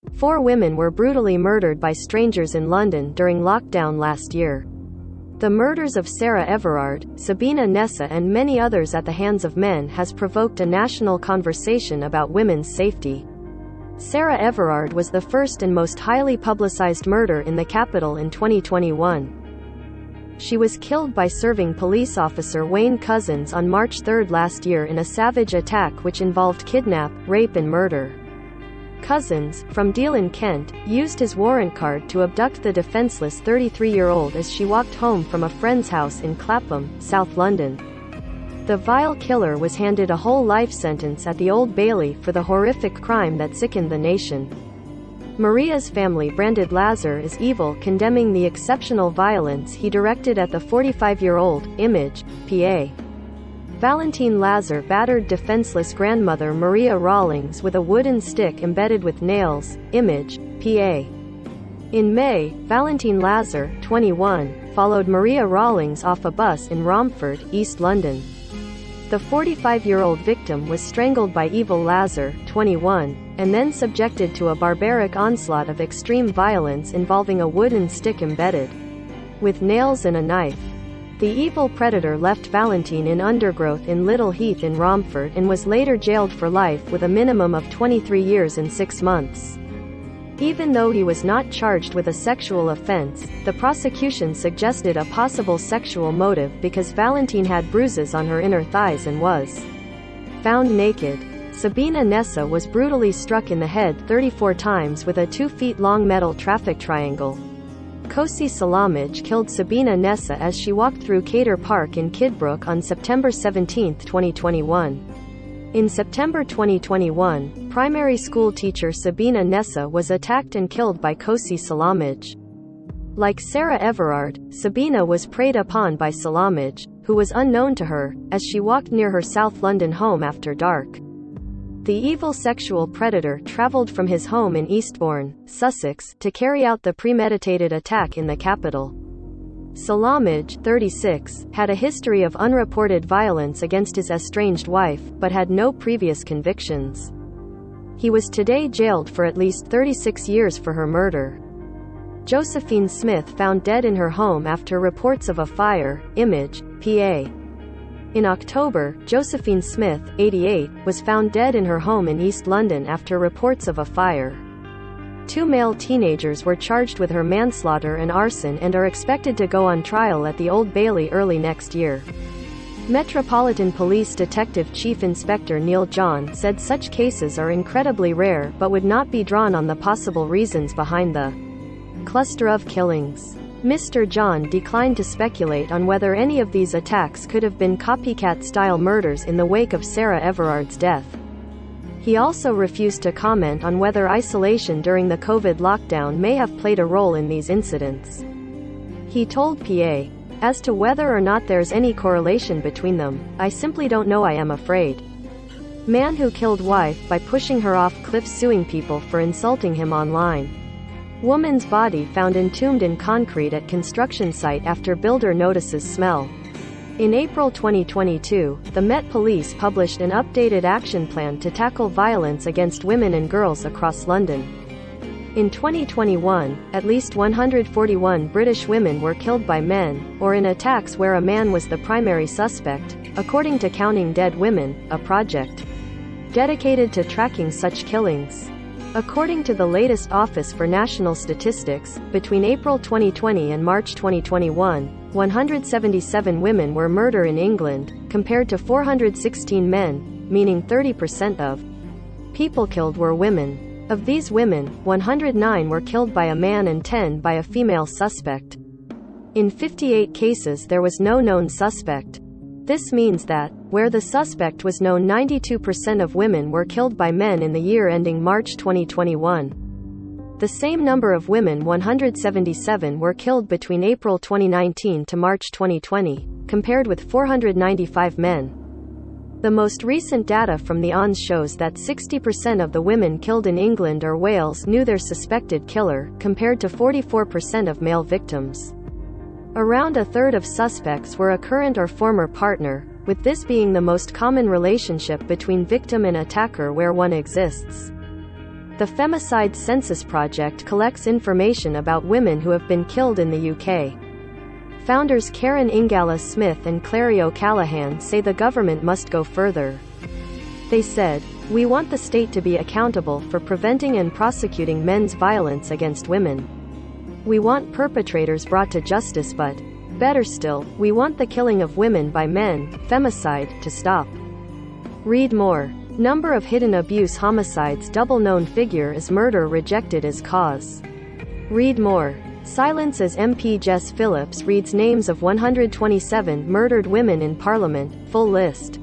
4 women were brutally murdered by strangers in London during lockdown last year. The murders of Sarah Everard, Sabina Nessa and many others at the hands of men has provoked a national conversation about women's safety. Sarah Everard was the first and most highly publicized murder in the capital in 2021. She was killed by serving police officer Wayne Couzens on March 3 last year in a savage attack which involved kidnap, rape and murder. Couzens, from Deal in Kent, used his warrant card to abduct the defenseless 33-year-old as she walked home from a friend's house in Clapham, South London. The vile killer was handed a whole life sentence at the Old Bailey for the horrific crime that sickened the nation. Maria's family branded Lazar as evil, condemning the exceptional violence he directed at the 45-year-old, Image, PA. Valentine Lazar battered defenseless grandmother Maria Rawlings with a wooden stick embedded with nails, Image, PA. In May, Valentine Lazar, 21, followed Maria Rawlings off a bus in Romford, East London. The 45-year-old victim was strangled by evil Lazar, 21, and then subjected to a barbaric onslaught of extreme violence involving a wooden stick embedded with nails and a knife. The evil predator left Valentine in undergrowth in Little Heath in Romford and was later jailed for life with a minimum of 23 years and 6 months. Even though he was not charged with a sexual offense, the prosecution suggested a possible sexual motive because Valentine had bruises on her inner thighs and was found naked. Sabina Nessa was brutally struck in the head 34 times with a 2-feet-long metal traffic triangle. Kosi Salamaj killed Sabina Nessa as she walked through Cater Park in Kidbrooke on September 17, 2021. In September 2021, primary school teacher Sabina Nessa was attacked and killed by Kosi Salamaj. Like Sarah Everard, Sabina was preyed upon by Salamaj, who was unknown to her, as she walked near her South London home after dark. The evil sexual predator travelled from his home in Eastbourne, Sussex, to carry out the premeditated attack in the capital. Salamaj, 36, had a history of unreported violence against his estranged wife, but had no previous convictions. He was today jailed for at least 36 years for her murder. Josephine Smith found dead in her home after reports of a fire, Image, PA. In October, Josephine Smith, 88, was found dead in her home in East London after reports of a fire. 2 male teenagers were charged with her manslaughter and arson and are expected to go on trial at the Old Bailey early next year. Metropolitan Police Detective Chief Inspector Neil John said such cases are incredibly rare but would not be drawn on the possible reasons behind the cluster of killings. Mr. John declined to speculate on whether any of these attacks could have been copycat-style murders in the wake of Sarah Everard's death. He also refused to comment on whether isolation during the COVID lockdown may have played a role in these incidents. He told PA, "As to whether or not there's any correlation between them, I simply don't know. I am afraid. Man who killed wife by pushing her off cliff suing people for insulting him online. Woman's body found entombed in concrete at construction site after builder notices smell." In April 2022, the Met Police published an updated action plan to tackle violence against women and girls across London. In 2021, at least 141 British women were killed by men, or in attacks where a man was the primary suspect, according to Counting Dead Women, a project dedicated to tracking such killings. According to the latest Office for National Statistics, between April 2020 and March 2021, 177 women were murdered in England, compared to 416 men, meaning 30% of people killed were women. Of these women, 109 were killed by a man and 10 by a female suspect. In 58 cases there was no known suspect. This means that, where the suspect was known, 92% of women were killed by men in the year ending March 2021. The same number of women, 177, were killed between April 2019 to March 2020, compared with 495 men. The most recent data from the ONS shows that 60% of the women killed in England or Wales knew their suspected killer, compared to 44% of male victims. Around a third of suspects were a current or former partner, with this being the most common relationship between victim and attacker where one exists. The Femicide Census Project collects information about women who have been killed in the UK. Founders Karen Ingala Smith and Clary O'Callaghan say the government must go further. They said, "We want the state to be accountable for preventing and prosecuting men's violence against women. We want perpetrators brought to justice, but, better still, we want the killing of women by men, femicide, to stop." Read more. Number of hidden abuse homicides double known figure as murder rejected as cause. Read more. Silence as MP Jess Phillips reads names of 127 murdered women in Parliament, full list.